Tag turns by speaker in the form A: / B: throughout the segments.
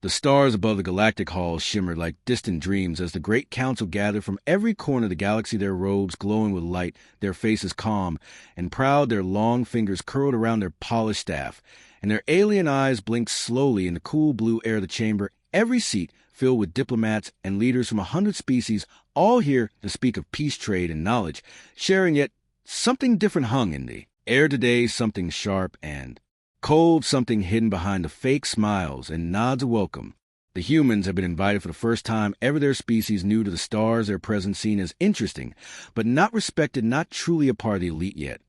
A: The stars above the galactic halls shimmered like distant dreams as the great council gathered from every corner of the galaxy, their robes glowing with light, their faces calm and proud, their long fingers curled around their polished staff, and their alien eyes blinked slowly in the cool blue air of the chamber, every seat filled with diplomats and leaders from 100 species, all here to speak of peace, trade, and knowledge, sharing yet something different hung in the air today, something sharp and cold, something hidden behind the fake smiles and nods of welcome. The humans had been invited for the first time ever, their species new to the stars, their presence seen as interesting, but not respected, not truly a part of the elite yet.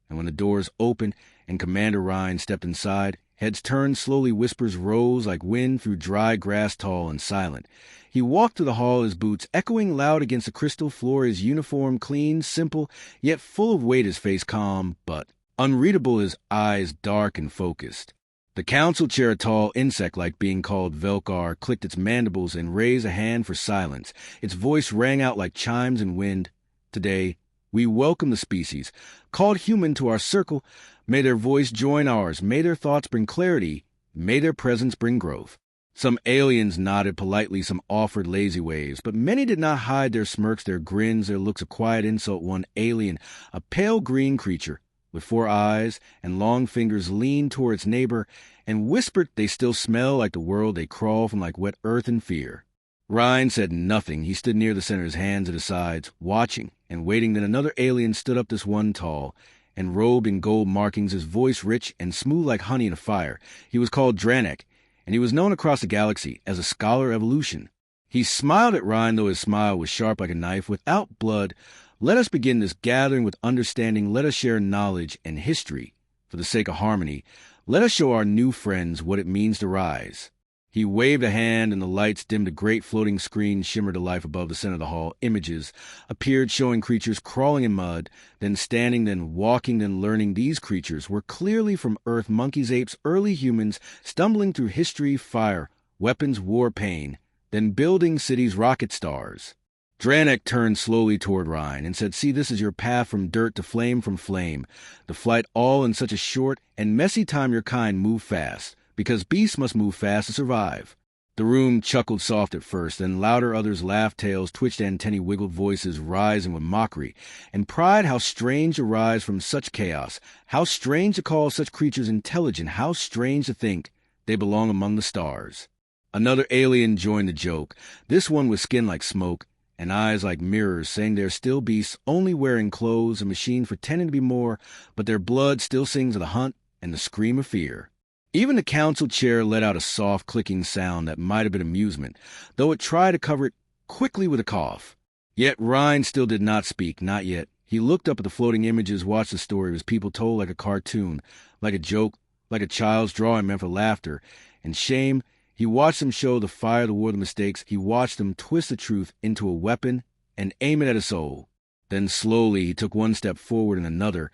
A: And when the doors opened and Commander Ryan stepped inside, heads turned slowly, whispers rose like wind through dry grass, tall and silent. He walked through the hall, his boots echoing loud against the crystal floor, his uniform clean, simple, yet full of weight, his face calm, but unreadable, his eyes dark and focused. The council chair, a tall insect-like being called Velkar, clicked its mandibles and raised a hand for silence. Its voice rang out like chimes in wind. Today, we welcome the species, called human, to our circle. May their voice join ours. May their thoughts bring clarity. May their presence bring growth. Some aliens nodded politely, some offered lazy waves, but many did not hide their smirks, their grins, their looks of quiet insult. One alien, a pale green creature, with 4 eyes and long fingers, leaned toward its neighbor and whispered, "They still smell like the world they crawl from, like wet earth in fear." Ryan said nothing. He stood near the center, his hands at his sides, watching and waiting. Then another alien stood up, this one tall and robed in gold markings, his voice rich and smooth like honey in a fire. He was called Dranek, and he was known across the galaxy as a scholar of evolution. He smiled at Ryan, though his smile was sharp like a knife. "Without blood, let us begin this gathering with understanding. Let us share knowledge and history for the sake of harmony. Let us show our new friends what it means to rise." He waved a hand, and the lights dimmed. A great floating screen shimmered to life above the center of the hall. Images appeared showing creatures crawling in mud, then standing, then walking, then learning. These creatures were clearly from Earth, monkeys, apes, early humans, stumbling through history, fire, weapons, war, pain, then building cities, rocket stars. Dranek turned slowly toward Ryan and said, "See, this is your path from dirt to flame, from flame. The flight all in such a short and messy time. Your kind move fast, because beasts must move fast to survive." The room chuckled soft at first, then louder. Others laughed, tails twitched, antennae wiggled, voices rising with mockery and pride. How strange to rise from such chaos. How strange to call such creatures intelligent. How strange to think they belong among the stars. Another alien joined the joke, this one with skin like smoke and eyes like mirrors, saying they're still beasts, only wearing clothes, a machine pretending to be more, but their blood still sings of the hunt and the scream of fear. Even the council chair let out a soft clicking sound that might have been amusement, though it tried to cover it quickly with a cough. Yet Ryan still did not speak, not yet. He looked up at the floating images, watched the story of his people told like a cartoon, like a joke, like a child's drawing meant for laughter and shame. He watched them show the fire, the war, the mistakes. He watched them twist the truth into a weapon and aim it at his soul. Then slowly he took one step forward and another,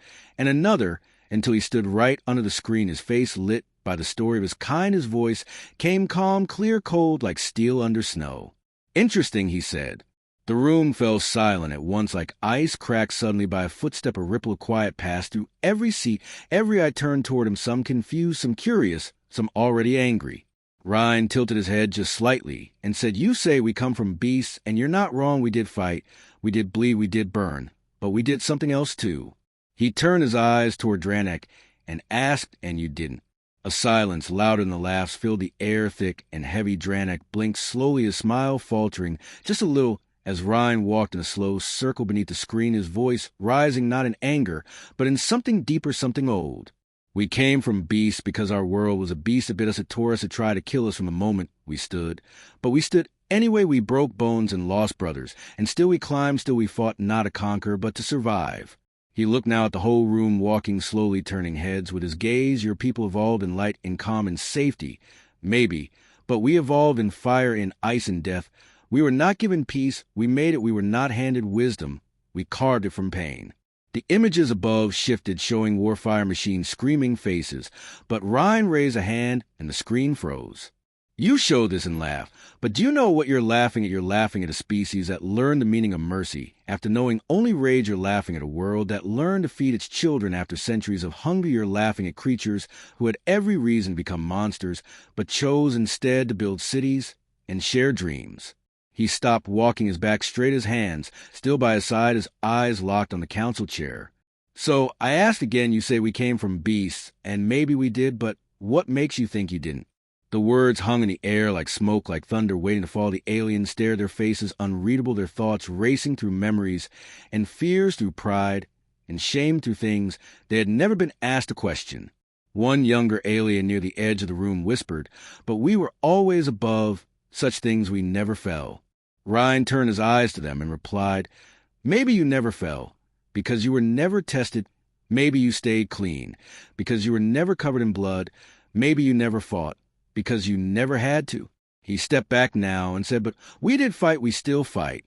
A: until he stood right under the screen, his face lit by the story of his kind. His voice came calm, clear, cold, like steel under snow. "Interesting," he said. The room fell silent at once, like ice cracked suddenly by a footstep. A ripple of quiet passed through every seat. Every eye turned toward him, some confused, some curious, some already angry. Ryan tilted his head just slightly and said, "You say we come from beasts, and you're not wrong. We did fight, we did bleed, we did burn, but we did something else too." He turned his eyes toward Dranek and asked, "And you didn't?" A silence louder than the laughs filled the air, thick and heavy. Dranek blinked slowly, his smile faltering just a little as Ryan walked in a slow circle beneath the screen, his voice rising not in anger, but in something deeper, something old. "We came from beasts because our world was a beast that bit us, it tore us, it tried to kill us from the moment we stood. But we stood anyway. We broke bones and lost brothers, and still we climbed, still we fought, not to conquer, but to survive." He looked now at the whole room, walking slowly, turning heads. With his gaze, "Your people evolved in light, in calm, in safety. Maybe. But we evolved in fire, in ice, and death. We were not given peace. We made it. We were not handed wisdom. We carved it from pain." The images above shifted, showing warfire machines, screaming faces. But Ryan raised a hand, and the screen froze. You show this and laugh, but do you know what you're laughing at? You're laughing at a species that learned the meaning of mercy. After knowing only rage, you're laughing at a world that learned to feed its children. After centuries of hunger, you're laughing at creatures who had every reason to become monsters, but chose instead to build cities and share dreams. He stopped walking, his back straight as hands, still by his side, his eyes locked on the council chair. So I asked again, you say we came from beasts, and maybe we did, but what makes you think you didn't? The words hung in the air like smoke, like thunder waiting to fall. The aliens stared, their faces unreadable, their thoughts racing through memories, and fears through pride, and shame through things they had never been asked to question. One younger alien near the edge of the room whispered, "But we were always above such things, we never fell." Ryan turned his eyes to them and replied, "Maybe you never fell, because you were never tested. Maybe you stayed clean, because you were never covered in blood. Maybe you never fought, because you never had to." He stepped back now and said, "But we did fight, we still fight.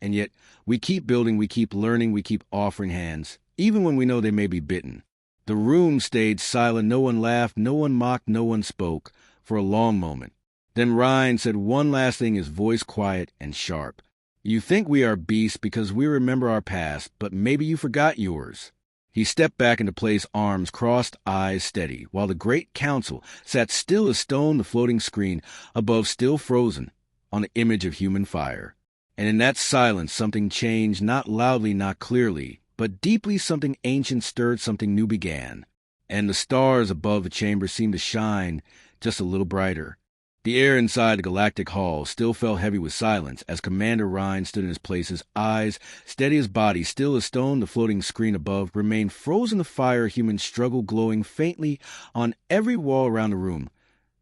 A: And yet we keep building, we keep learning, we keep offering hands, even when we know they may be bitten." The room stayed silent. No one laughed, no one mocked, no one spoke for a long moment. Then Ryan said one last thing, his voice quiet and sharp. "You think we are beasts because we remember our past, but maybe you forgot yours." He stepped back into place, arms crossed, eyes steady, while the great council sat still as stone, the floating screen above still frozen on the image of human fire. And in that silence something changed, not loudly, not clearly, but deeply. Something ancient stirred, something new began. And the stars above the chamber seemed to shine just a little brighter. The air inside the galactic hall still felt heavy with silence as Commander Ryan stood in his place, his eyes steady, his body still as stone. The floating screen above remained frozen, the fire, human struggle glowing faintly on every wall around the room.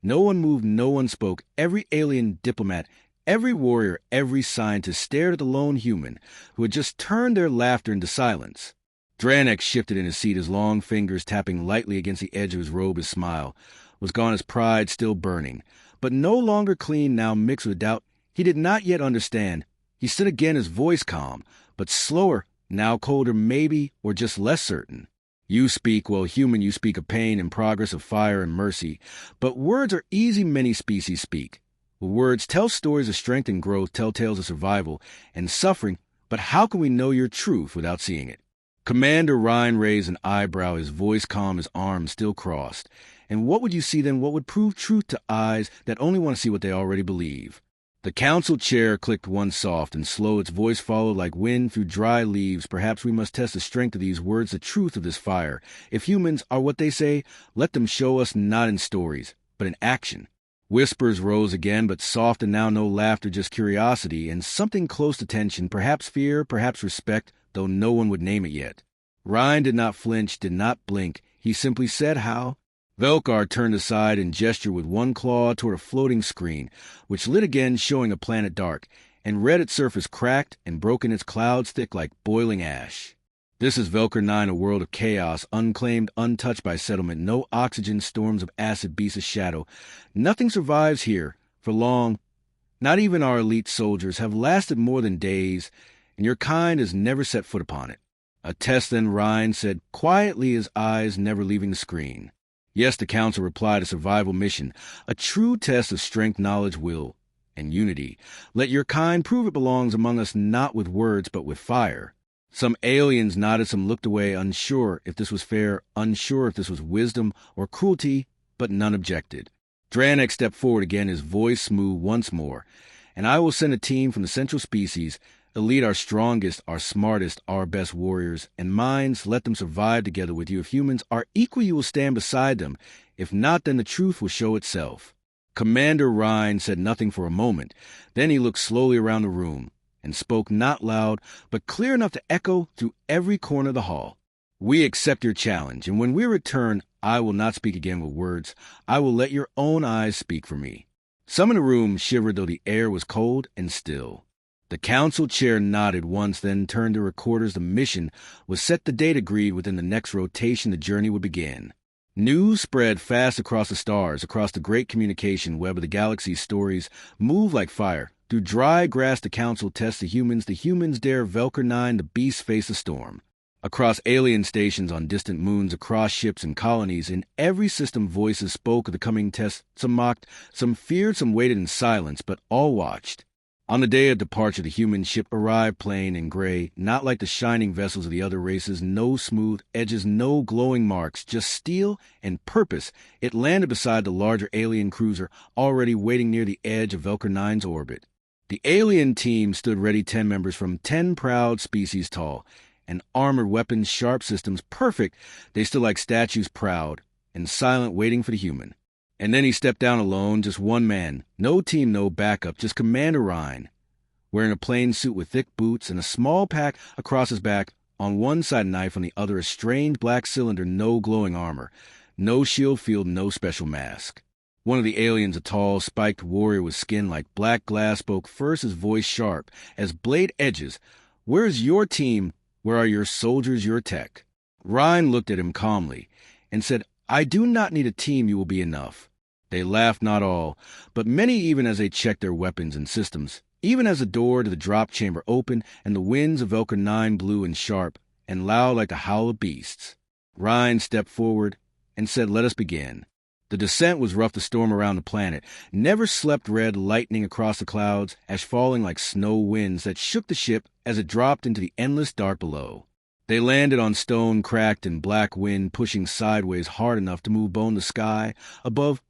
A: No one moved, no one spoke. Every alien diplomat, every warrior, every scientist stared at the lone human who had just turned their laughter into silence. Dranek shifted in his seat, his long fingers tapping lightly against the edge of his robe. His smile was gone, his pride still burning, but no longer clean, now mixed with doubt. He did not yet understand. He stood again, his voice calm, but slower, now colder, maybe, or just less certain. "You speak, well, human, you speak of pain and progress, of fire and mercy. But words are easy, many species speak. Well, words tell stories of strength and growth, tell tales of survival and suffering, but how can we know your truth without seeing it?" Commander Ryan raised an eyebrow, his voice calm, his arms still crossed. "And what would you see then? What would prove truth to eyes that only want to see what they already believe?" The council chair clicked once soft and slow, its voice followed like wind through dry leaves. "Perhaps we must test the strength of these words, the truth of this fire. If humans are what they say, let them show us, not in stories, but in action." Whispers rose again, but soft, and now no laughter, just curiosity and something close to tension, perhaps fear, perhaps respect, though no one would name it yet. Ryan did not flinch, did not blink. He simply said, "How?" Velkar turned aside and gestured with one claw toward a floating screen, which lit again, showing a planet dark, and read its surface cracked and broken, its clouds thick like boiling ash. "This is Velkar 9, a world of chaos, unclaimed, untouched by settlement. No oxygen, storms of acid, beasts of shadow. Nothing survives here for long. Not even our elite soldiers have lasted more than days, and your kind has never set foot upon it." "A test, then," Ryan said quietly, his eyes never leaving the screen. "Yes," the council replied, "a survival mission, a true test of strength, knowledge, will, and unity. Let your kind prove it belongs among us, not with words, but with fire." Some aliens nodded, some looked away, unsure if this was fair, unsure if this was wisdom or cruelty, but none objected. Dranek stepped forward again, his voice smooth once more. "And I will send a team from the central species, elite, our strongest, our smartest, our best warriors and minds. Let them survive together with you. If humans are equal, you will stand beside them. If not, then the truth will show itself." Commander Ryan said nothing for a moment. Then he looked slowly around the room and spoke, not loud, but clear enough to echo through every corner of the hall. "We accept your challenge, and when we return, I will not speak again with words. I will let your own eyes speak for me." Some in the room shivered, though the air was cold and still. The council chair nodded once, then turned to recorders. The mission was set, the date agreed. Within the next rotation, the journey would begin. News spread fast across the stars, across the great communication web of the galaxy. Stories moved like fire. Through dry grass, the council tests the humans. The humans dare Velkar 9, the beasts face the storm. Across alien stations on distant moons, across ships and colonies, in every system voices spoke of the coming test. Some mocked, some feared, some waited in silence, but all watched. On the day of departure, the human ship arrived plain and gray, not like the shining vessels of the other races, no smooth edges, no glowing marks, just steel and purpose. It landed beside the larger alien cruiser, already waiting near the edge of Velker 9's orbit. The alien team stood ready, 10 members from 10 proud species tall, and armored weapons, sharp systems, perfect. They stood like statues, proud and silent, waiting for the human. And then he stepped down alone, just one man. No team, no backup, just Commander Ryan, wearing a plain suit with thick boots and a small pack across his back. On one side a knife, on the other a strange black cylinder, no glowing armor, no shield field, no special mask. One of the aliens, a tall, spiked warrior with skin like black glass, spoke first, his voice sharp as blade edges. "Where's your team? Where are your soldiers, your tech?" Ryan looked at him calmly and said, "I do not need a team, you will be enough." They laughed, not all, but many, even as they checked their weapons and systems, even as the door to the drop chamber opened and the winds of Velker 9 blew and sharp and loud like the howl of beasts. Ryan stepped forward and said, "Let us begin." The descent was rough, the storm around the planet. Never slept red lightning across the clouds, ash falling like snow winds that shook the ship as it dropped into the endless dark below. They landed on stone cracked and black wind pushing sideways hard enough to move bone the sky above,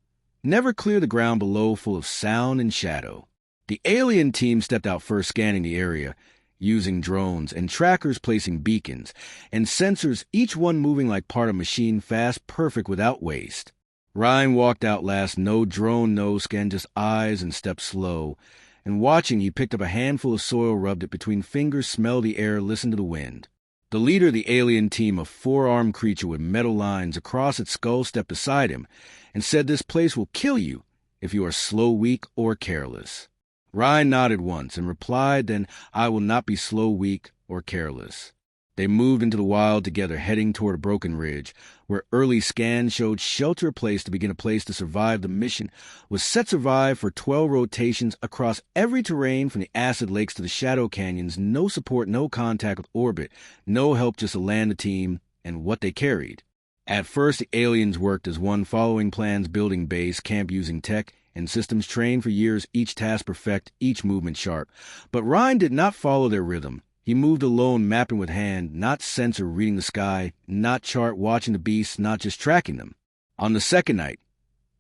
A: never clear the ground below, full of sound and shadow. The alien team stepped out first, scanning the area, using drones and trackers, placing beacons and sensors, each one moving like part of a machine, fast, perfect, without waste. Ryan walked out last, no drone, no scan, just eyes, and stepped slow. And watching, he picked up a handful of soil, rubbed it between fingers, smelled the air, listened to the wind. The leader of the alien team, a four-armed creature with metal lines across its skull, stepped beside him and said, "This place will kill you if you are slow, weak, or careless." Ryan nodded once and replied, "Then I will not be slow, weak, or careless." They moved into the wild together, heading toward a broken ridge, where early scans showed shelter, a place to begin, a place to survive. The mission was set survive for 12 rotations across every terrain, from the acid lakes to the shadow canyons. No support, no contact with orbit, no help, just to land the team and what they carried. At first, the aliens worked as one, following plans, building base, camp, using tech and systems trained for years, each task perfect, each movement sharp. But Ryan did not follow their rhythm. He moved alone, mapping with hand, not sensor, reading the sky, not chart, watching the beasts, not just tracking them. On the second night,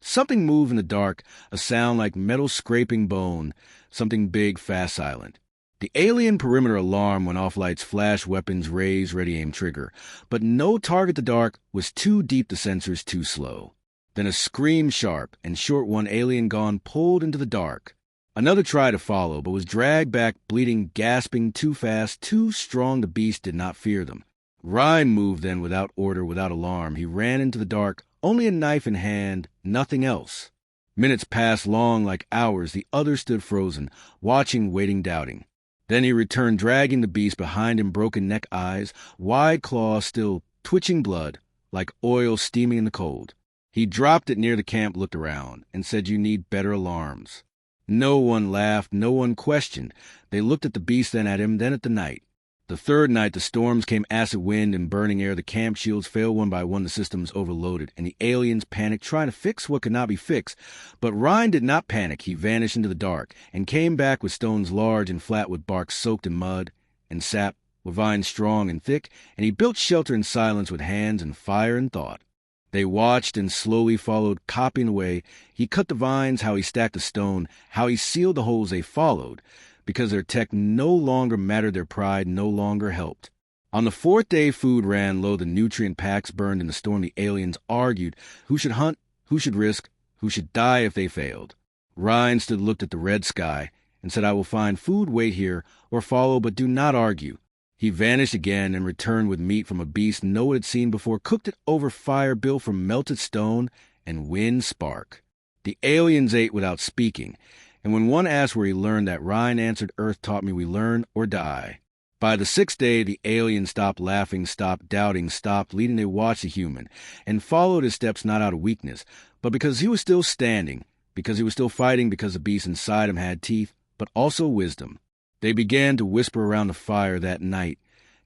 A: something moved in the dark, a sound like metal scraping bone, something big, fast, silent. The alien perimeter alarm went off, lights flash, weapons raised, ready aim trigger. But no target, the dark was too deep, the sensors too slow. Then a scream, sharp and short, one alien gone, pulled into the dark. Another tried to follow, but was dragged back, bleeding, gasping, too fast, too strong. The beast did not fear them. Ryan moved then, without order, without alarm. He ran into the dark, only a knife in hand, nothing else. Minutes passed, long like hours. The others stood frozen, watching, waiting, doubting. Then he returned, dragging the beast behind him, broken neck, eyes, wide claws, still twitching blood, like oil steaming in the cold. He dropped it near the camp, looked around, and said, "You need better alarms." No one laughed, no one questioned. They looked at the beast, then at him, then at the night. The third night, the storms came, acid wind and burning air. The camp shields failed one by one, the systems overloaded, and the aliens panicked, trying to fix what could not be fixed. But Ryan did not panic. He vanished into the dark and came back with stones large and flat, with bark soaked in mud and sap, with vines strong and thick, and he built shelter in silence with hands and fire and thought. They watched and slowly followed, copying away. He cut the vines, how he stacked the stone, how he sealed the holes. They followed, because their tech no longer mattered, their pride no longer helped. On the fourth day, food ran low, the nutrient packs burned in the storm. The aliens argued who should hunt, who should risk, who should die if they failed. Ryan stood, looked at the red sky, and said, "I will find food, wait here, or follow, but do not argue." He vanished again and returned with meat from a beast no one had seen before, cooked it over fire built from melted stone and wind spark. The aliens ate without speaking, and when one asked where he learned that, Ryan answered, "Earth taught me we learn or die." By the sixth day, the aliens stopped laughing, stopped doubting, stopped leading. They watched the human and followed his steps, not out of weakness, but because he was still standing, because he was still fighting, because the beast inside him had teeth, but also wisdom. They began to whisper around the fire that night,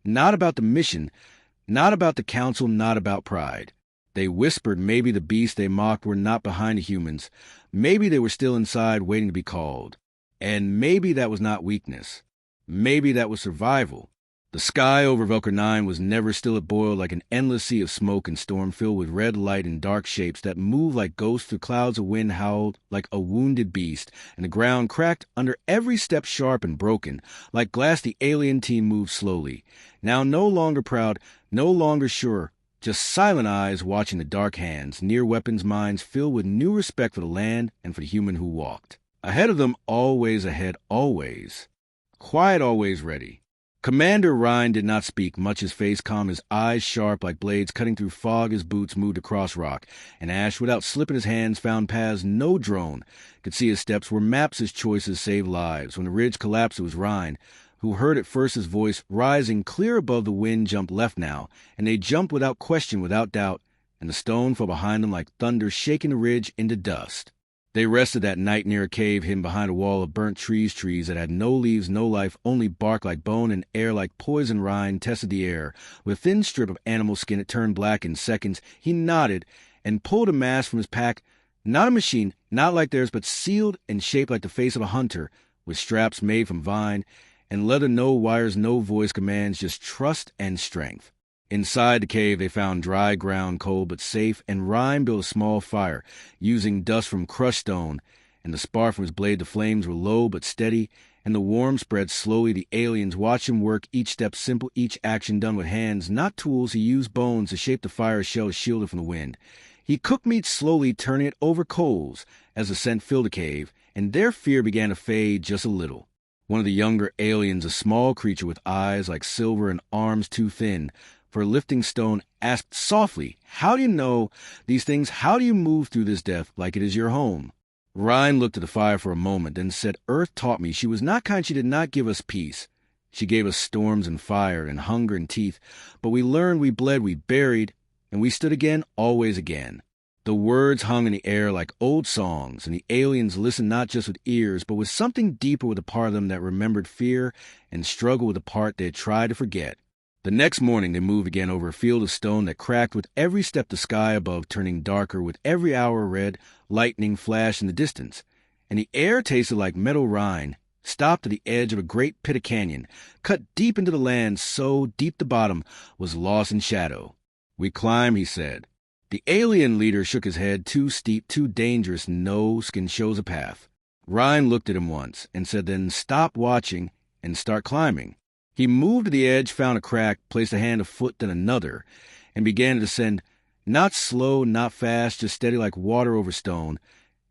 A: not about the mission, Not about the council, not about pride. They whispered maybe the beasts they mocked were not behind the humans. Maybe they were still inside waiting to be called. And maybe that was not weakness. Maybe that was survival. The sky over Velker 9 was never still. It boiled like an endless sea of smoke and storm filled with red light and dark shapes that moved like ghosts through clouds of wind, howled like a wounded beast, and the ground cracked under every step, sharp and broken. Like glass, the alien team moved slowly. Now no longer proud, no longer sure, just silent eyes watching the dark hands, near weapons minds filled with new respect for the land and for the human who walked. Ahead of them, always ahead, always. Quiet, always ready. Commander Ryan did not speak, much his face calm, his eyes sharp like blades cutting through fog. His boots moved across rock, and Ash, without slipping his hands, found paths no drone could see. His steps were maps, his choices saved lives. When the ridge collapsed, it was Ryan who heard at first. His voice, rising clear above the wind, jumped left now, and they jumped without question, without doubt, and the stone fell behind them like thunder, shaking the ridge into dust. They rested that night near a cave hidden behind a wall of burnt trees that had no leaves, no life, only bark like bone and air like poison. Ryan tested the air. With a thin strip of animal skin, it turned black in seconds. He nodded and pulled a mask from his pack. Not a machine, not like theirs, but sealed and shaped like the face of a hunter, with straps made from vine and leather, no wires, no voice commands, just trust and strength. Inside the cave, they found dry ground, cold but safe, and Ryan built a small fire, using dust from crushed stone, and the spark from his blade. The flames were low but steady, and the warmth spread slowly. The aliens watched him work, each step simple, each action done with hands, not tools. He used bones to shape the fire shell to shield it from the wind. He cooked meat slowly, turning it over coals as the scent filled the cave, and their fear began to fade just a little. One of the younger aliens, a small creature with eyes like silver and arms too thin for a lifting stone, asked softly, "How do you know these things? How do you move through this death like it is your home?" Ryan looked at the fire for a moment, then said, "Earth taught me. She was not kind. She did not give us peace. She gave us storms and fire and hunger and teeth. But we learned, we bled, we buried, and we stood again, always again." The words hung in the air like old songs, and the aliens listened not just with ears, but with something deeper, with a part of them that remembered fear and struggled with the part they had tried to forget. The next morning they moved again over a field of stone that cracked with every step, the sky above turning darker with every hour. Red lightning flashed in the distance, and the air tasted like metal. Rhine stopped at the edge of a great pit of canyon, cut deep into the land, so deep the bottom was lost in shadow. "We climb," he said. The alien leader shook his head. "Too steep, too dangerous. No skin shows a path." Ryan looked at him once and said, "Then stop watching and start climbing." He moved to the edge, found a crack, placed a hand, a foot, then another, and began to descend, not slow, not fast, just steady like water over stone.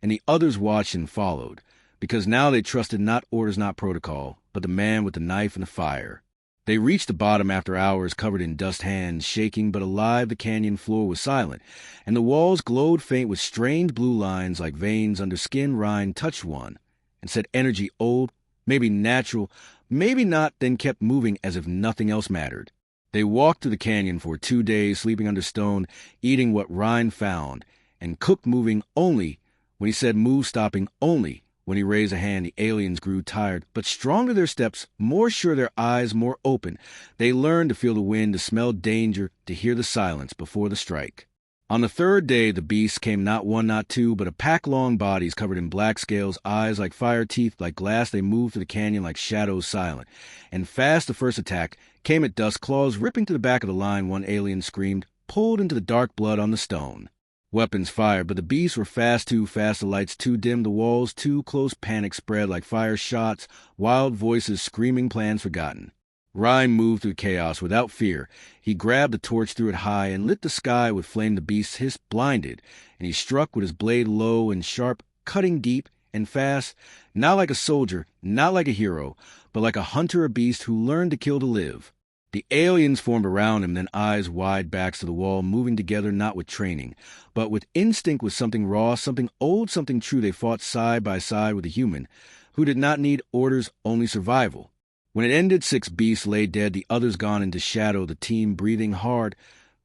A: And the others watched and followed, because now they trusted not orders, not protocol, but the man with the knife and the fire. They reached the bottom after hours, covered in dust, hands shaking but alive. The canyon floor was silent, and the walls glowed faint with strange blue lines like veins under skin. Ryan touched one and said, "Energy, old, maybe natural, maybe not," then kept moving as if nothing else mattered. They walked through the canyon for 2 days, sleeping under stone, eating what Ryan found, and cooked, moving only when he said move, stopping only when he raised a hand. The aliens grew tired, but stronger their steps, more sure, their eyes more open. They learned to feel the wind, to smell danger, to hear the silence before the strike. On the third day, the beasts came, not one, not two, but a pack-long, bodies covered in black scales, eyes like fire, teeth like glass. They moved through the canyon like shadows, silent. And fast the first attack came at dusk, claws ripping to the back of the line. One alien screamed, pulled into the dark blood on the stone. Weapons fired, but the beasts were fast, too fast, the lights too dim, the walls too close. Panic spread like fire shots, wild voices screaming, plans forgotten. Ryan moved through chaos without fear. He grabbed the torch, threw it high, and lit the sky with flame. The beasts hissed, blinded, and he struck with his blade low and sharp, cutting deep and fast, not like a soldier, not like a hero, but like a hunter, a beast who learned to kill to live. The aliens formed around him, then eyes wide, backs to the wall, moving together not with training, but with instinct, with something raw, something old, something true. They fought side by side with a human who did not need orders, only survival. When it ended, 6 beasts lay dead, the others gone into shadow, the team breathing hard,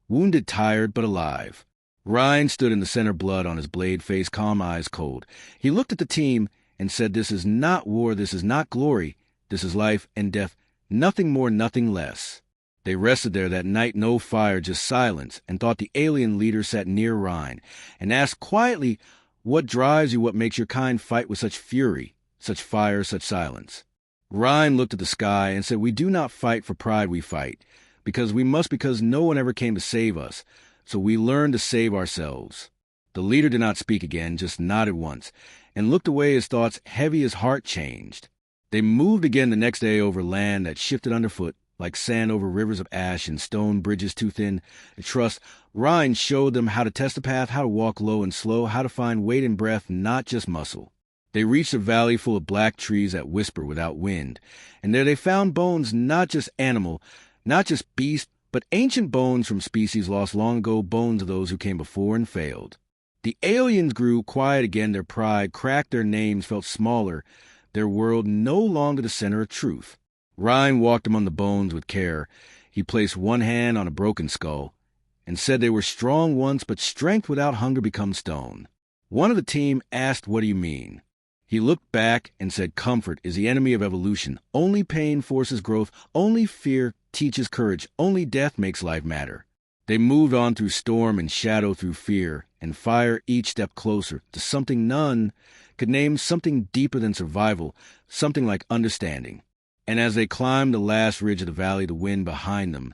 A: wounded, tired, but alive. Ryan stood in the center, blood on his blade, face calm, eyes cold. He looked at the team and said, "This is not war, this is not glory, this is life and death. Nothing more, nothing less." They rested there that night, no fire, just silence, and thought the alien leader sat near Ryan, and asked quietly, "What drives you, what makes your kind fight with such fury, such fire, such silence?" Ryan looked at the sky and said, "We do not fight for pride, we fight, because we must, because no one ever came to save us, so we learn to save ourselves." The leader did not speak again, just nodded once, and looked away, his thoughts heavy, his heart changed. They moved again the next day over land that shifted underfoot, like sand over rivers of ash and stone bridges too thin to trust. Ryan showed them how to test the path, how to walk low and slow, how to find weight and breath, not just muscle. They reached a valley full of black trees that whisper without wind, and there they found bones, not just animal, not just beast, but ancient bones from species lost long ago, bones of those who came before and failed. The aliens grew quiet again, their pride cracked, their names felt smaller, their world no longer the center of truth. Ryan walked among the bones with care. He placed one hand on a broken skull and said they were strong once, but strength without hunger becomes stone. One of the team asked, "What do you mean?" He looked back and said, "Comfort is the enemy of evolution. Only pain forces growth. Only fear teaches courage. Only death makes life matter." They moved on through storm and shadow, through fear and fire, each step closer to something none could name, something deeper than survival, something like understanding. And as they climbed the last ridge of the valley, the wind behind them,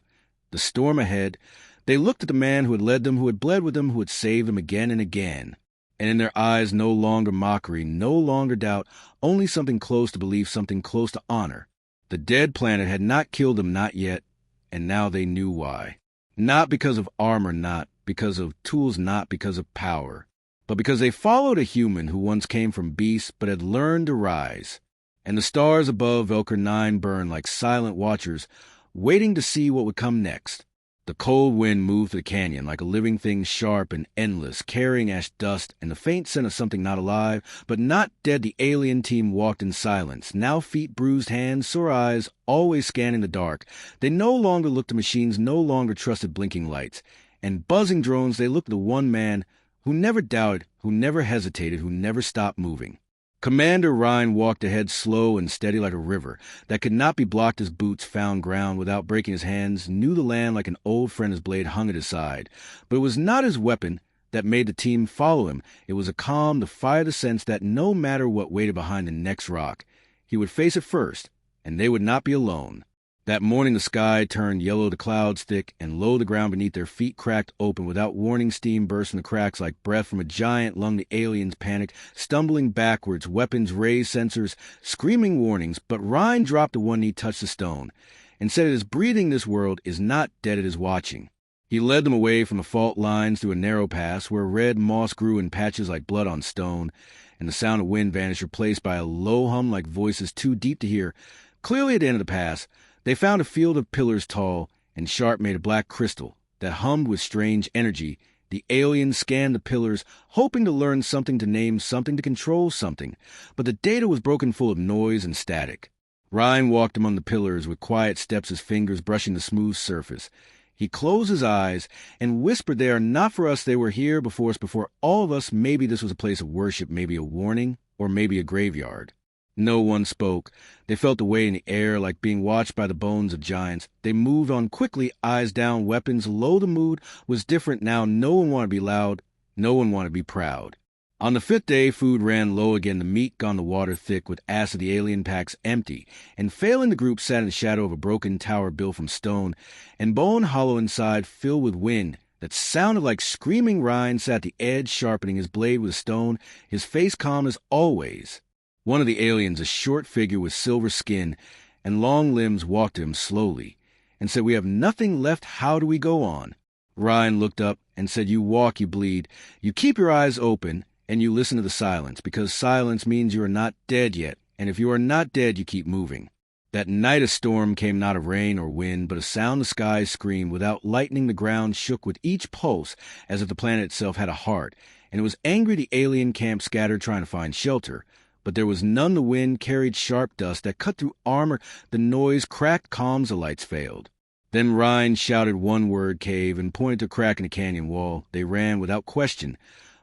A: the storm ahead, they looked at the man who had led them, who had bled with them, who had saved them again and again. And in their eyes, no longer mockery, no longer doubt, only something close to belief, something close to honor. The dead planet had not killed them, not yet, and now they knew why. Not because of armor, not because of tools, not because of power, but because they followed a human who once came from beasts but had learned to rise. And the stars above Velker 9 burned like silent watchers, waiting to see what would come next. The cold wind moved through the canyon like a living thing, sharp and endless, carrying ash dust and the faint scent of something not alive, but not dead. The alien team walked in silence, now feet, bruised hands, sore eyes, always scanning the dark. They no longer looked at machines, no longer trusted blinking lights. And buzzing drones, they looked at the one man who never doubted, who never hesitated, who never stopped moving. Commander Ryan walked ahead, slow and steady like a river that could not be blocked. His boots found ground without breaking his hands, knew the land like an old friend. His blade hung at his side. But it was not his weapon that made the team follow him. It was a calm, the fire, the sense that no matter what waited behind the next rock, he would face it first, and they would not be alone. That morning the sky turned yellow, the clouds thick, and lo, the ground beneath their feet cracked open. Without warning, steam burst from the cracks like breath from a giant lung. The aliens panicked, stumbling backwards, weapons raised, sensors, screaming warnings. But Ryan dropped to one knee, touched the stone, and said, "It is breathing, this world is not dead, it is watching." He led them away from the fault lines through a narrow pass where red moss grew in patches like blood on stone, and the sound of wind vanished, replaced by a low hum like voices too deep to hear. Clearly at the end of the pass, they found a field of pillars tall and sharp, made of black crystal, that hummed with strange energy. The aliens scanned the pillars, hoping to learn something, to name something, to control something. But the data was broken, full of noise and static. Ryan walked among the pillars with quiet steps, his fingers brushing the smooth surface. He closed his eyes and whispered, "They are not for us. They were here before us, before all of us. Maybe this was a place of worship, maybe a warning, or maybe a graveyard." No one spoke. They felt the weight in the air, like being watched by the bones of giants. They moved on quickly, eyes down, weapons low. The mood was different now. No one wanted to be loud. No one wanted to be proud. On the 5th day, food ran low again, the meat gone, the water thick with acid, the alien packs empty. And failing, the group sat in the shadow of a broken tower built from stone, and bone hollow inside, filled with wind that sounded like screaming. Ryan sat at the edge, sharpening his blade with a stone, his face calm as always. One of the aliens, a short figure with silver skin and long limbs, walked to him slowly and said, "We have nothing left. How do we go on?" Ryan looked up and said, "You walk, you bleed. You keep your eyes open and you listen to the silence, because silence means you are not dead yet. And if you are not dead, you keep moving." That night a storm came, not of rain or wind, but a sound the sky screamed. Without lightning, the ground shook with each pulse, as if the planet itself had a heart. And it was angry. The alien camp scattered, trying to find shelter. But there was none. The wind carried sharp dust that cut through armor. The noise cracked calms. The lights failed. Then Ryan shouted one word, "Cave," and pointed to a crack in the canyon wall. They ran without question,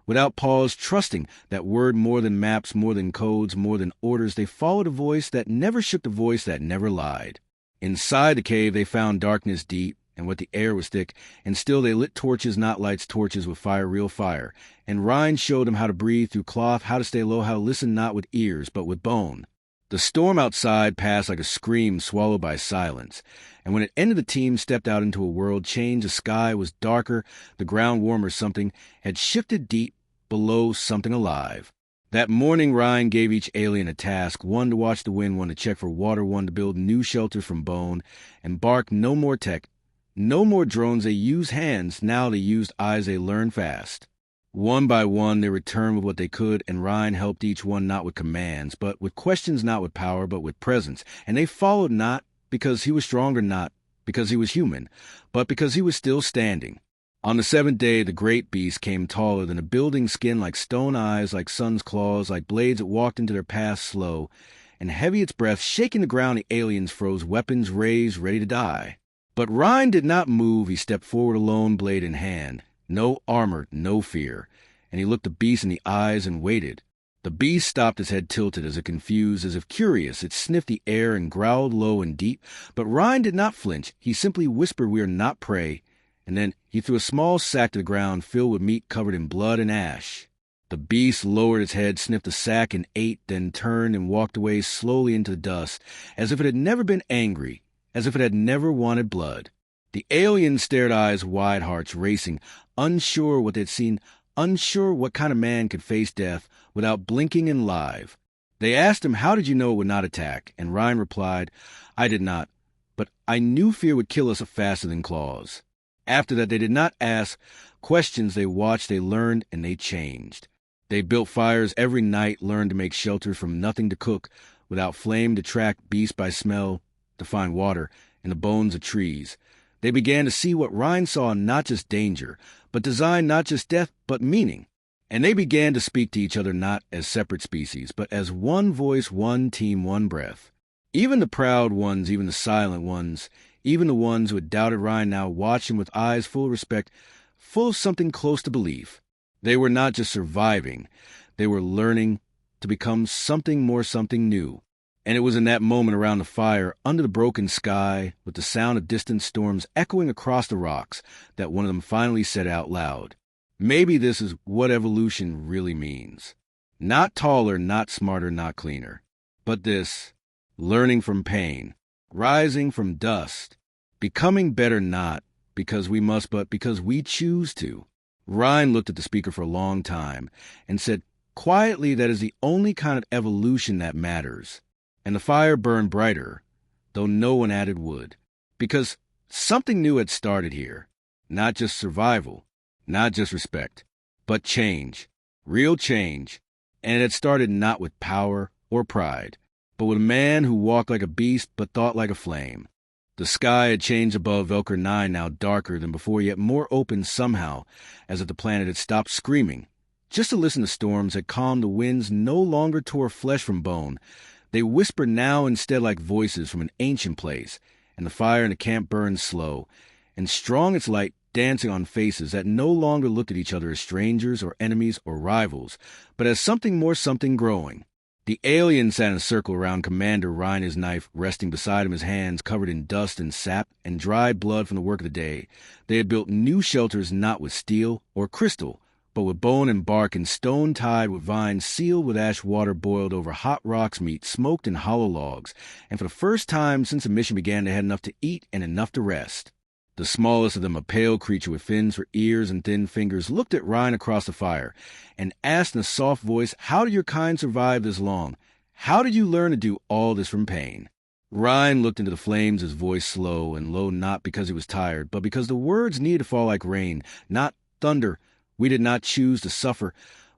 A: without pause, trusting that word more than maps, more than codes, more than orders. They followed a voice that never shook, the voice that never lied. Inside the cave they found darkness deep, and what the air was thick, and still they lit torches, not lights, torches with fire, real fire. And Rhine showed them how to breathe through cloth, how to stay low, how to listen not with ears, but with bone. The storm outside passed like a scream swallowed by silence, and when it ended the team stepped out into a world changed. The sky was darker, the ground warmer, something had shifted deep below, something alive. That morning Rhine gave each alien a task, one to watch the wind, one to check for water, one to build new shelters from bone, and bark no more tech. No more drones, they used hands, now they used eyes, they learned fast. One by one they returned with what they could, and Rhine helped each one not with commands, but with questions, not with power, but with presence. And they followed not because he was stronger, not because he was human, but because he was still standing. On the seventh day the great beast came taller than a building, skin like stone, eyes like sun's claws, like blades that walked into their path slow, and heavy its breath, shaking the ground the aliens froze, weapons raised, ready to die. But Rhine did not move. He stepped forward alone, blade in hand. No armor, no fear. And he looked the beast in the eyes and waited. The beast stopped, its head tilted, as if confused, as if curious. It sniffed the air and growled low and deep. But Rhine did not flinch. He simply whispered, "We are not prey." And then he threw a small sack to the ground, filled with meat covered in blood and ash. The beast lowered its head, sniffed the sack, and ate, then turned and walked away slowly into the dust, as if it had never been angry, as if it had never wanted blood. The aliens stared, eyes wide, hearts racing, unsure what they'd seen, unsure what kind of man could face death without blinking and live. They asked him, "How did you know it would not attack?" And Rhine replied, "I did not, but I knew fear would kill us faster than claws." After that they did not ask questions. They watched, they learned, and they changed. They built fires every night, learned to make shelters from nothing to cook, without flame, to track beasts by smell, to find water in the bones of trees. They began to see what Rhine saw, not just danger, but design, not just death, but meaning. And they began to speak to each other not as separate species, but as one voice, one team, one breath. Even the proud ones, even the silent ones, even the ones who had doubted Rhine now watched him with eyes full of respect, full of something close to belief. They were not just surviving, they were learning to become something more, something new. And it was in that moment around the fire, under the broken sky, with the sound of distant storms echoing across the rocks, that one of them finally said out loud, "Maybe this is what evolution really means. Not taller, not smarter, not cleaner, but this, learning from pain, rising from dust, becoming better not because we must, but because we choose to." Rhine looked at the speaker for a long time and said quietly that is the only kind of evolution that matters. And the fire burned brighter, though no one added wood, because something new had started here. Not just survival, not just respect, but change, real change. And it had started not with power or pride, but with a man who walked like a beast but thought like a flame. The sky had changed above Velker 9, now darker than before, yet more open somehow, as if the planet had stopped screaming. Just to listen to storms had calmed. The winds no longer tore flesh from bone. They whispered now instead like voices from an ancient place, and the fire in the camp burned slow, and strong its light, dancing on faces that no longer looked at each other as strangers or enemies or rivals, but as something more, something growing. The aliens sat in a circle around Commander Rhine, his knife resting beside him, his hands covered in dust and sap and dried blood from the work of the day. They had built new shelters not with steel or crystal, but with bone and bark and stone tied with vines, sealed with ash water boiled over hot rocks, meat smoked in hollow logs. And for the first time since the mission began, they had enough to eat and enough to rest. The smallest of them, a pale creature with fins for ears and thin fingers, looked at Rhine across the fire and asked in a soft voice, "How did your kind survive this long? How did you learn to do all this from pain?" Rhine looked into the flames, his voice slow and low, not because he was tired, but because the words needed to fall like rain, not thunder. We did not choose to suffer.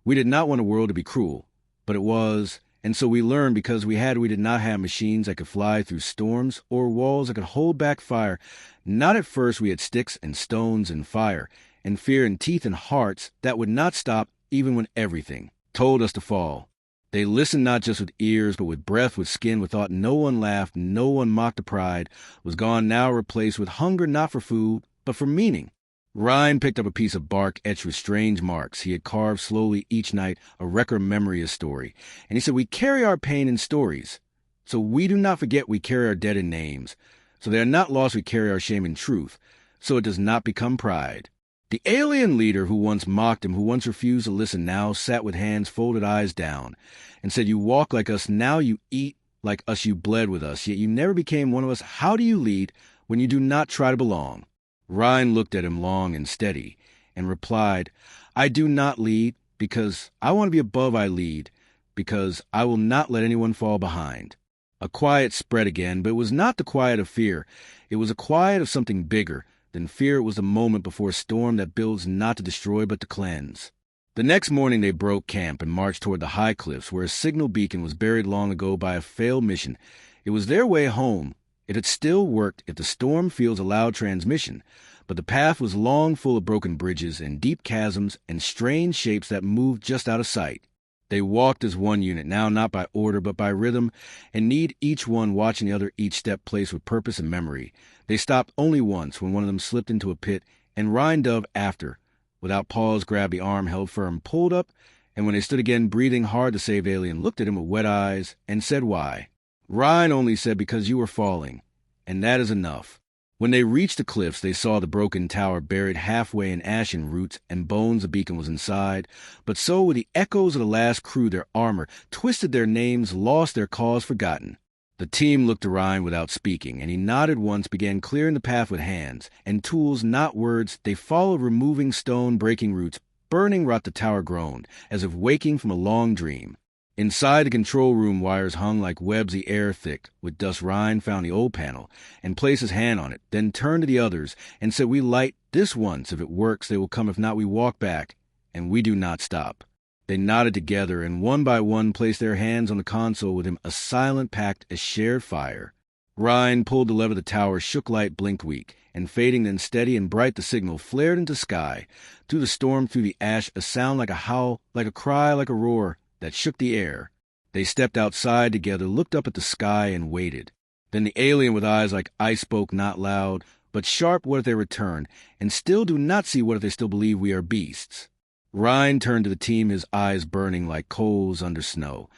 A: We did not want the world to be cruel, but it was. And so we learned because we did not have machines that could fly through storms or walls that could hold back fire. Not at first. We had sticks and stones and fire and fear and teeth and hearts that would not stop even when everything told us to fall. They listened not just with ears, but with breath, with skin, with thought. No one laughed, no one mocked the pride, was gone now, replaced with hunger not for food, but for meaning. Rhine picked up a piece of bark etched with strange marks. He had carved slowly each night a record memory of story. And he said, "We carry our pain in stories. So we do not forget we carry our dead in names. So they are not lost we carry our shame in truth, so it does not become pride. The alien leader who once mocked him, who once refused to listen, now sat with hands folded, eyes down, and said, "You walk like us, now you eat like us, you bled with us, yet you never became one of us. How do you lead when you do not try to belong?" Ryan looked at him long and steady, and replied, "I do not lead, because I want to be above I lead, because I will not let anyone fall behind." A quiet spread again, but it was not the quiet of fear. It was a quiet of something bigger than fear. It was the moment before a storm that builds not to destroy but to cleanse. The next morning they broke camp and marched toward the high cliffs where a signal beacon was buried long ago by a failed mission. It was their way home. It had still worked if the storm fields allowed transmission, but the path was long, full of broken bridges and deep chasms and strange shapes that moved just out of sight. They walked as one unit, now not by order but by rhythm, and need each one watching the other, each step placed with purpose and memory. They stopped only once when one of them slipped into a pit, and Ryan dove after. Without pause, grabbed the arm held firm, pulled up, and when they stood again, breathing hard, the saved alien looked at him with wet eyes and said, "Why?" Ryan only said, "Because you were falling, and that is enough." When they reached the cliffs, they saw the broken tower buried halfway in ashen roots and bones. The beacon was inside, but so were the echoes of the last crew, their armor, twisted, their names lost, their cause forgotten. The team looked to Ryan without speaking, and he nodded once, began clearing the path with hands and tools, not words. They followed, removing stone, breaking roots. Burning rot, the tower groaned, as if waking from a long dream. Inside the control room, wires hung like webs, the air thick with dust. Ryan found the old panel and placed his hand on it, then turned to the others and said, "We light this once. If it works, they will come. If not, we walk back, and we do not stop." They nodded together, and one by one placed their hands on the console with him, a silent pact, a shared fire. Ryan pulled the lever. The tower shook, light blinked weak and fading, then steady and bright. The signal flared into sky. Through the storm, through the ash, a sound like a howl, like a cry, like a roar that shook the air. They stepped outside together, looked up at the sky, and waited. Then the alien with eyes like ice spoke, not loud, but sharp. "What if they return, and still do not see? What if they still believe we are beasts?" Ryan turned to the team, his eyes burning like coals under snow,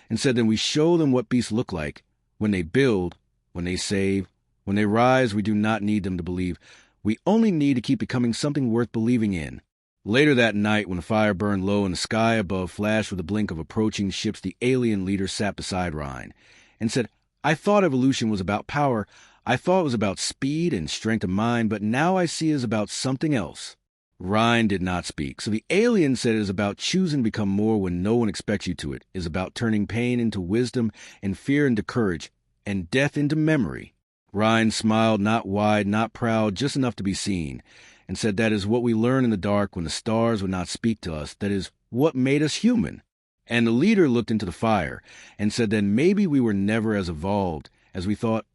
A: and said, "Then we show them what beasts look like. When they build, when they save, when they rise, we do not need them to believe. We only need to keep becoming something worth believing in." Later that night, when the fire burned low and the sky above flashed with the blink of approaching ships, the alien leader sat beside Ryan and said, "I thought evolution was about power. I thought it was about speed and strength of mind, but now I see it is about something else." Ryan did not speak, so the alien said, "It is about choosing to become more when no one expects you to. It is about turning pain into wisdom and fear into courage and death into memory." Ryan smiled, not wide, not proud, just enough to be seen, and said, "That is what we learn in the dark when the stars would not speak to us. That is what made us human." And the leader looked into the fire and said, "Then maybe we were never as evolved as we thought.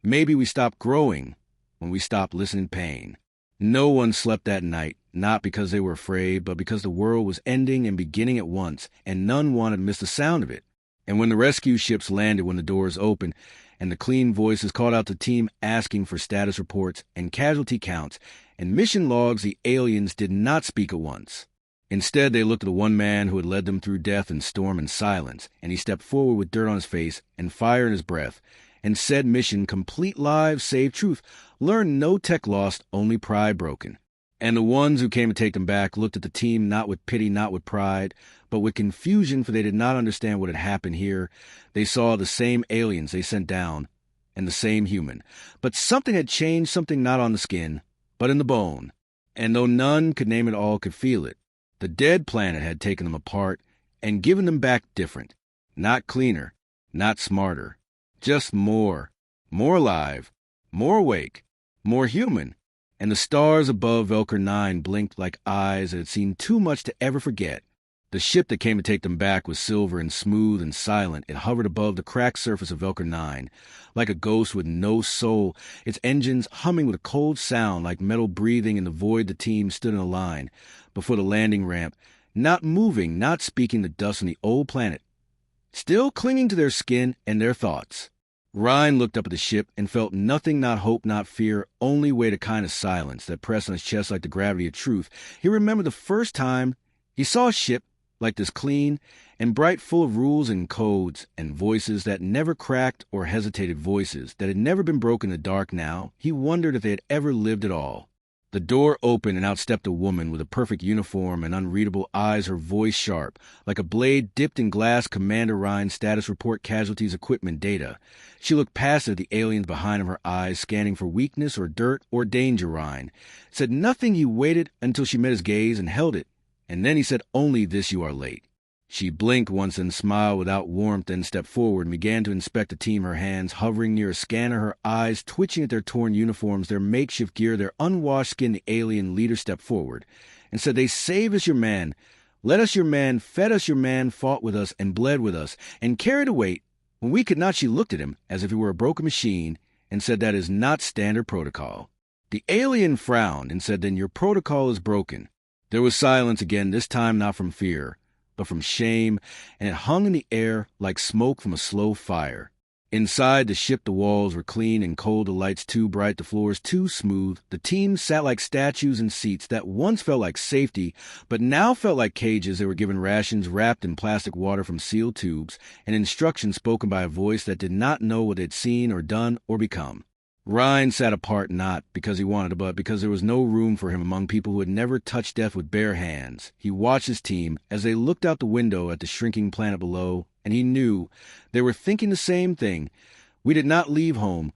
A: Maybe we stopped growing when we stopped listening to pain." No one slept that night, not because they were afraid, but because the world was ending and beginning at once, and none wanted to miss the sound of it. And when the rescue ships landed, when the doors opened, and the clean voices called out the team asking for status reports and casualty counts and mission logs, the aliens did not speak at once. Instead, they looked at the one man who had led them through death and storm and silence, and he stepped forward with dirt on his face and fire in his breath, and said, "Mission complete, lives save truth. Learn no tech lost, only pride broken." And the ones who came to take them back looked at the team not with pity, not with pride, but with confusion, for they did not understand what had happened here. They saw the same aliens they sent down, and the same human. But something had changed, something not on the skin, but in the bone. And though none could name it, all could feel it. The dead planet had taken them apart and given them back different. Not cleaner, not smarter. Just more alive, more awake, more human. And the stars above Velker 9 blinked like eyes that had seen too much to ever forget. The ship that came to take them back was silver and smooth and silent. It hovered above the cracked surface of Velker 9, like a ghost with no soul, its engines humming with a cold sound like metal breathing in the void. The team stood in a line before the landing ramp, not moving, not speaking. The dust on the old planet, still clinging to their skin and their thoughts. Ryan looked up at the ship and felt nothing, not hope, not fear, only weight, a kind of silence that pressed on his chest like the gravity of truth. He remembered the first time he saw a ship like this clean and bright, full of rules and codes and voices that never cracked or hesitated, voices that had never been broken in the dark. Now he wondered if they had ever lived at all. The door opened and out stepped a woman with a perfect uniform and unreadable eyes, her voice sharp, like a blade dipped in glass. Commander Ryan, status report, casualties, equipment data. She looked past at the aliens behind her eyes, scanning for weakness or dirt or danger. Ryan said nothing. He waited until she met his gaze and held it, and then he said, "Only this, you are late." She blinked once and smiled without warmth, then stepped forward and began to inspect the team, her hands hovering near a scanner, her eyes twitching at their torn uniforms, their makeshift gear, their unwashed skin. The alien leader stepped forward and said, "They saved us your man, led us your man, fed us your man, fought with us and bled with us, and carried a weight when we could not." She looked at him as if he were a broken machine and said, "That is not standard protocol." The alien frowned and said, "Then your protocol is broken." There was silence again, this time not from fear, but from shame, and it hung in the air like smoke from a slow fire. Inside the ship, the walls were clean and cold, the lights too bright, the floors too smooth. The team sat like statues in seats that once felt like safety, but now felt like cages. They were given rations wrapped in plastic water from sealed tubes, and instructions spoken by a voice that did not know what they'd seen or done or become. Ryan sat apart, not because he wanted to, but because there was no room for him among people who had never touched death with bare hands. He watched his team as they looked out the window at the shrinking planet below, and he knew they were thinking the same thing. We did not leave home.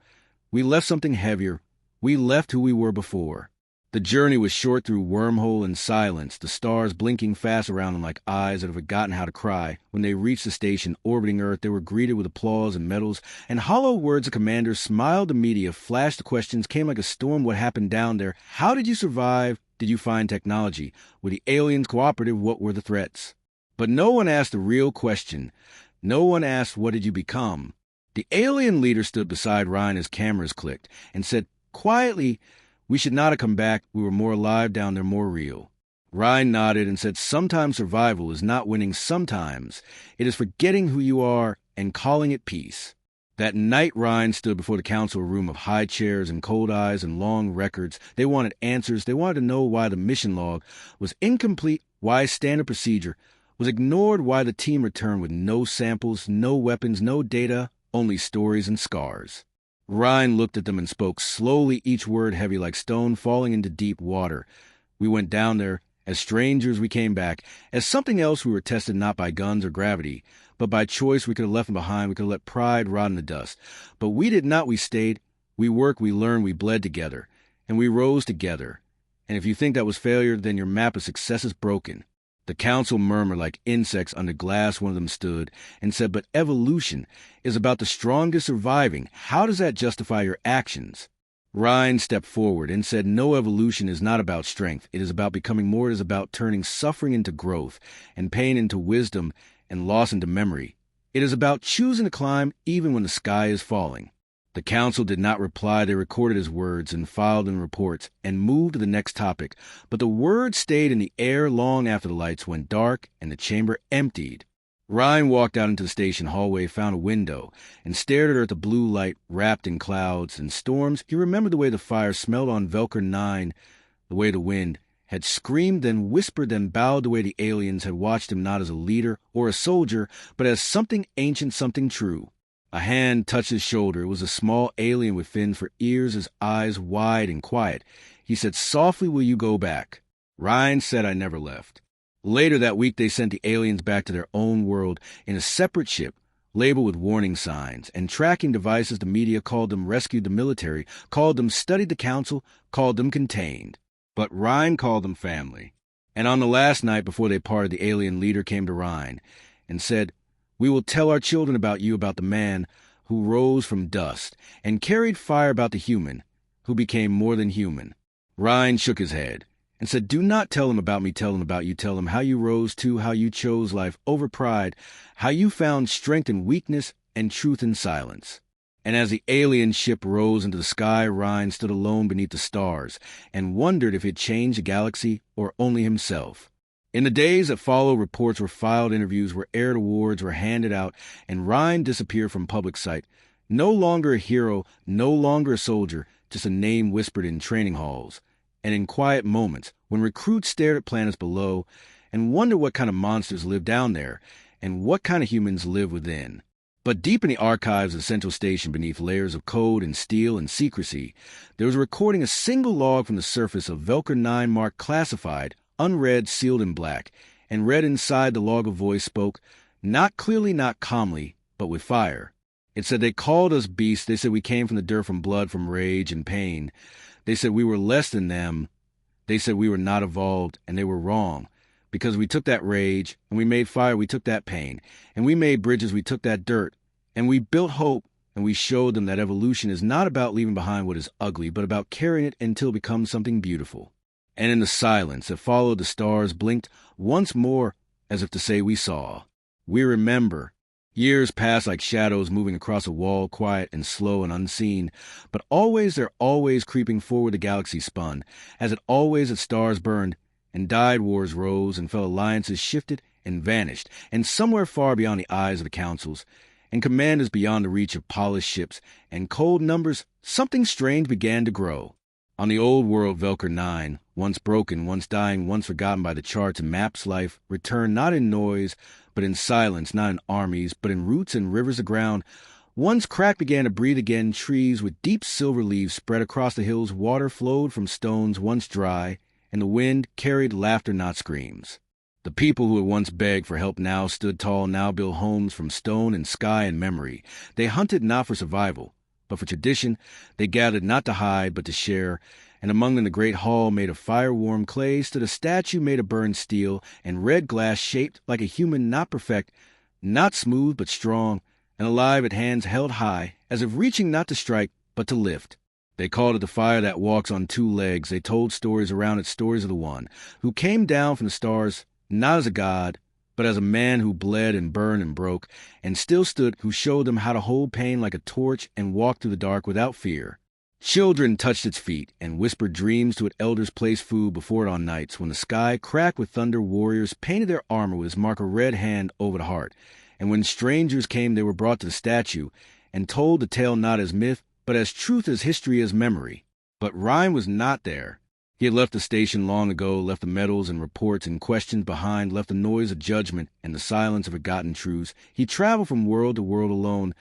A: We left something heavier. We left who we were before. The journey was short through wormhole and silence, the stars blinking fast around them like eyes that have forgotten how to cry. When they reached the station orbiting Earth, they were greeted with applause and medals and hollow words. The commanders smiled. The media flashed the questions, came like a storm. What happened down there? How did you survive? Did you find technology? Were the aliens cooperative? What were the threats? But no one asked the real question. No one asked, what did you become? The alien leader stood beside Ryan as cameras clicked and said quietly, "We should not have come back. We were more alive down there, more real." Ryan nodded and said, "Sometimes survival is not winning. Sometimes it is forgetting who you are and calling it peace." That night, Ryan stood before the council room of high chairs and cold eyes and long records. They wanted answers. They wanted to know why the mission log was incomplete, why standard procedure was ignored, why the team returned with no samples, no weapons, no data, only stories and scars. Ryan looked at them and spoke slowly, each word heavy like stone falling into deep water. "We went down there. As strangers we came back. As something else we were tested not by guns or gravity, but by choice. We could have left them behind. We could have let pride rot in the dust. But we did not. We stayed. We worked, we learned, we bled together. And we rose together. And if you think that was failure, then your map of success is broken." The council murmured like insects under glass. One of them stood and said, "But evolution is about the strongest surviving. How does that justify your actions?" Ryan stepped forward and said, "No, evolution is not about strength. It is about becoming more. It is about turning suffering into growth and pain into wisdom and loss into memory. It is about choosing to climb even when the sky is falling." The council did not reply. They recorded his words and filed in reports and moved to the next topic. But the words stayed in the air long after the lights went dark and the chamber emptied. Ryan walked out into the station hallway, found a window, and stared at her at the blue light wrapped in clouds and storms. He remembered the way the fire smelled on Velker 9, the way the wind had screamed, then whispered, then bowed, the way the aliens had watched him not as a leader or a soldier, but as something ancient, something true. A hand touched his shoulder. It was a small alien with fins for ears, his eyes wide and quiet. He said, "Softly, will you go back?" Ryan said, "I never left." Later that week, they sent the aliens back to their own world in a separate ship, labeled with warning signs and tracking devices. The media called them rescued, the military called them studied, the council called them contained. But Ryan called them family. And on the last night before they parted, the alien leader came to Ryan and said, "We will tell our children about you, about the man who rose from dust and carried fire, about the human who became more than human." Ryan shook his head and said, "Do not tell them about me. Tell them about you. Tell them how you rose to, how you chose life over pride, how you found strength in weakness and truth in silence." And as the alien ship rose into the sky, Ryan stood alone beneath the stars and wondered if it changed the galaxy or only himself. In the days that followed, reports were filed, interviews were aired, awards were handed out, and Ryan disappeared from public sight. No longer a hero, no longer a soldier, just a name whispered in training halls and in quiet moments when recruits stared at planets below and wondered what kind of monsters lived down there, and what kind of humans live within. But deep in the archives of Central Station, beneath layers of code and steel and secrecy, there was a recording, a single log from the surface of Velker 9 marked classified, unread, sealed in black, and read inside the log a voice spoke, not clearly, not calmly, but with fire. It said they called us beasts. They said we came from the dirt, from blood, from rage and pain. They said we were less than them. They said we were not evolved, and they were wrong. Because we took that rage, and we made fire, we took that pain. And we made bridges, we took that dirt. And we built hope, and we showed them that evolution is not about leaving behind what is ugly, but about carrying it until it becomes something beautiful. And in the silence that followed, the stars blinked once more, as if to say we saw. We remember. Years passed like shadows moving across a wall, quiet and slow and unseen, but always they're always creeping forward. The galaxy spun, as it always its stars burned, and died, wars rose, and fell, alliances shifted and vanished, and somewhere far beyond the eyes of the councils, and commanders beyond the reach of polished ships, and cold numbers, something strange began to grow. On the old world, Velker 9, once broken, once dying, once forgotten by the charts and maps, life returned not in noise, but in silence, not in armies, but in roots and rivers of ground. Once cracked began to breathe again, trees with deep silver leaves spread across the hills, water flowed from stones once dry, and the wind carried laughter, not screams. The people who had once begged for help now stood tall, now built homes from stone and sky and memory. They hunted not for survival, but for tradition. They gathered not to hide, but to share. And among them the great hall made of fire-warm clay stood a statue made of burned steel and red glass, shaped like a human, not perfect, not smooth but strong, and alive, at hands held high, as if reaching not to strike, but to lift. They called it the fire that walks on two legs. They told stories around it, stories of the one who came down from the stars, not as a god, but as a man who bled and burned and broke, and still stood, who showed them how to hold pain like a torch and walk through the dark without fear. Children touched its feet and whispered dreams to it. Elders placed food before it on nights when the sky cracked with thunder. Warriors painted their armor with its mark, a red hand over the heart. And when strangers came, they were brought to the statue and told the tale not as myth, but as truth, as history, as memory. But Ryan was not there. He had left the station long ago, left the medals and reports and questions behind, left the noise of judgment and the silence of forgotten truths. He traveled from world to world alone,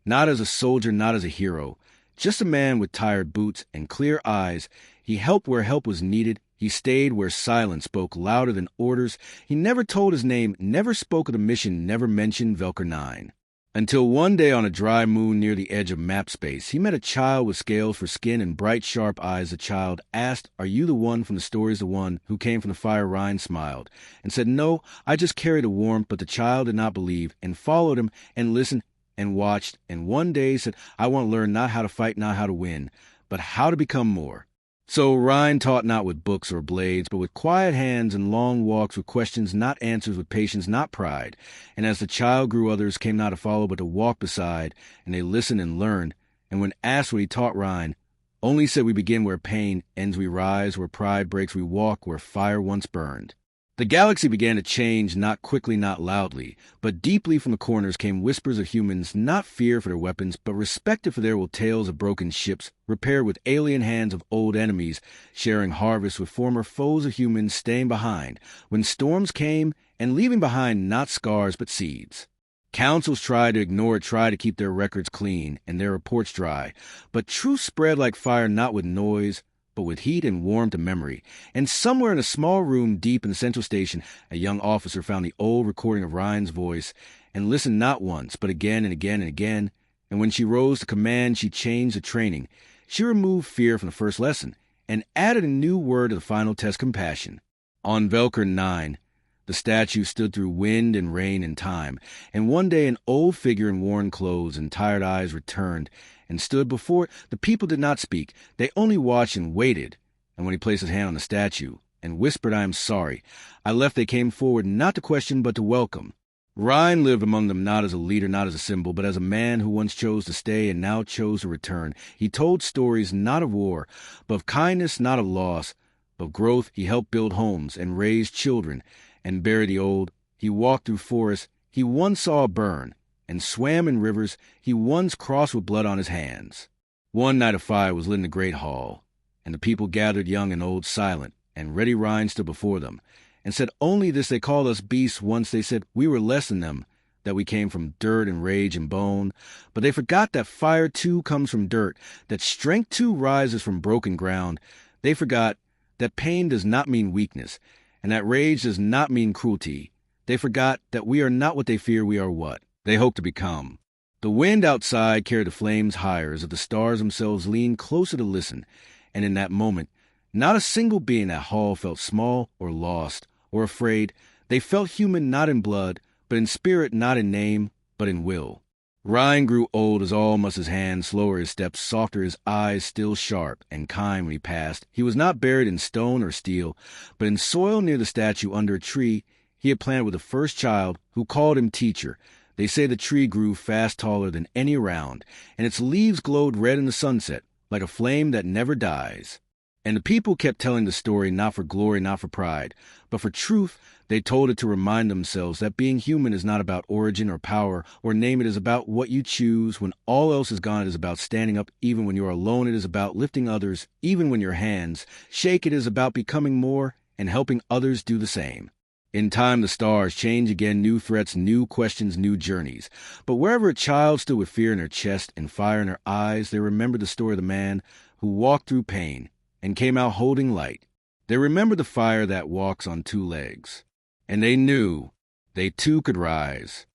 A: not as a soldier, not as a hero, just a man with tired boots and clear eyes. He helped where help was needed. He stayed where silence spoke louder than orders. He never told his name, never spoke of the mission, never mentioned Velker 9. Until one day on a dry moon near the edge of map space, he met a child with scales for skin and bright, sharp eyes. The child asked, "Are you the one from the stories, the one who came from the fire?" Ryan smiled and said, "No, I just carry the warmth." But the child did not believe and followed him and listened and watched, and one day said, "I want to learn not how to fight, not how to win, but how to become more." So Ryan taught not with books or blades, but with quiet hands and long walks, with questions, not answers, with patience, not pride. And as the child grew, others came not to follow, but to walk beside, and they listened and learned. And when asked what he taught Ryan, only said, "We begin where pain ends, we rise, where pride breaks, we walk where fire once burned." The galaxy began to change, not quickly, not loudly, but deeply. From the corners came whispers of humans, not fear for their weapons, but respected for their tales of broken ships, repaired with alien hands, of old enemies, sharing harvests with former foes of humans, staying behind when storms came, and leaving behind not scars but seeds. Councils tried to ignore it, tried to keep their records clean and their reports dry, but truth spread like fire, not with noise, but with heat and warmth and memory. And somewhere in a small room deep in the Central Station, a young officer found the old recording of Ryan's voice and listened not once, but again and again and again. And when she rose to command, she changed the training. She removed fear from the first lesson and added a new word to the final test: compassion. On Velker 9, the statue stood through wind and rain and time. And one day an old figure in worn clothes and tired eyes returned and stood before it. The people did not speak. They only watched and waited. And when he placed his hand on the statue and whispered, "I am sorry I left," they came forward, not to question, but to welcome. Ryan lived among them, not as a leader, not as a symbol, but as a man who once chose to stay and now chose to return. He told stories not of war, but of kindness, not of loss, but of growth. He helped build homes and raise children and bury the old. He walked through forests he once saw burn, and swam in rivers he once crossed with blood on his hands. One night a fire was lit in the great hall, and the people gathered, young and old, silent, and ready. Ryan stood before them, and said only this they called us beasts once they said we were less than them, that we came from dirt and rage and bone. But they forgot that fire too comes from dirt, that strength too rises from broken ground. They forgot that pain does not mean weakness, and that rage does not mean cruelty. They forgot that we are not what they fear we are what they hope to become. The wind outside carried the flames higher as if the stars themselves leaned closer to listen, and in that moment, not a single being in that hall felt small or lost or afraid. They felt human not in blood, but in spirit, not in name, but in will. Ryan grew old as all must his hands, slower his steps, softer his eyes, still sharp and kind when he passed. He was not buried in stone or steel, but in soil near the statue under a tree he had planted with the first child, who called him teacher. They say the tree grew fast taller than any around, and its leaves glowed red in the sunset, like a flame that never dies. And the people kept telling the story not for glory, not for pride, but for truth. They told it to remind themselves that being human is not about origin or power or name. It is about what you choose. When all else is gone, it is about standing up. Even when you are alone, it is about lifting others. Even when your hands shake, it is about becoming more and helping others do the same. In time, the stars change again, new threats, new questions, new journeys. But wherever a child stood with fear in her chest and fire in her eyes, they remembered the story of the man who walked through pain and came out holding light. They remembered the fire that walks on two legs. And they knew they too could rise.